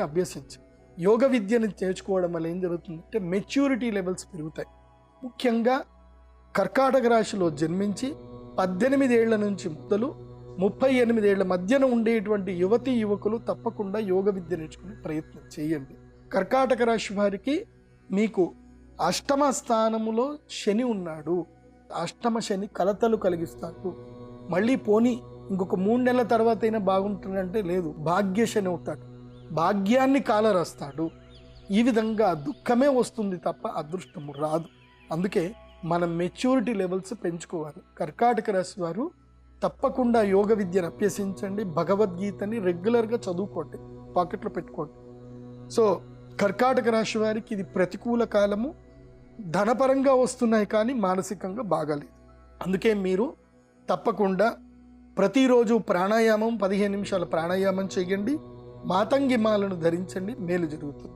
అభ్యసించు. యోగ విద్యను నేర్చుకోవడం వల్ల ఏం జరుగుతుందంటే మెచ్యూరిటీ లెవెల్స్ పెరుగుతాయి. ముఖ్యంగా కర్కాటక రాశిలో జన్మించి 18 ఏళ్ల నుంచి మొదలు 38 ఏళ్ల మధ్యన ఉండేటువంటి యువతీ యువకులు తప్పకుండా యోగ విద్య నేర్చుకునే ప్రయత్నం చేయండి. కర్కాటక రాశి వారికి మీకు అష్టమ స్థానములో శని ఉన్నాడు. అష్టమ శని కలతలు కలిగిస్తాడు. మళ్ళీ పోనీ ఇంకొక 3 నెలల తర్వాత అయినా బాగుంటుందంటే లేదు, భాగ్య శని అవుతాడు. భాగ్యాన్ని కాలరాస్తాడు. ఈ విధంగా దుఃఖమే వస్తుంది తప్ప అదృష్టము రాదు. అందుకే మనం మెచ్యూరిటీ లెవెల్స్ పెంచుకోవాలి. కర్కాటక రాశి వారు తప్పకుండా యోగ విద్యను అభ్యసించండి. భగవద్గీతని రెగ్యులర్గా చదువుకోండి, పాకెట్లో పెట్టుకోండి. సో కర్కాటక రాశి వారికి ఇది ప్రతికూల కాలము. ధనపరంగా వస్తున్నాయి కానీ మానసికంగా బాగాలేదు. అందుకే మీరు తప్పకుండా ప్రతిరోజు ప్రాణాయామం 15 నిమిషాల ప్రాణాయామం చేయండి. మాతంగి మాలను ధరించండి, మేలు జరుగుతుంది.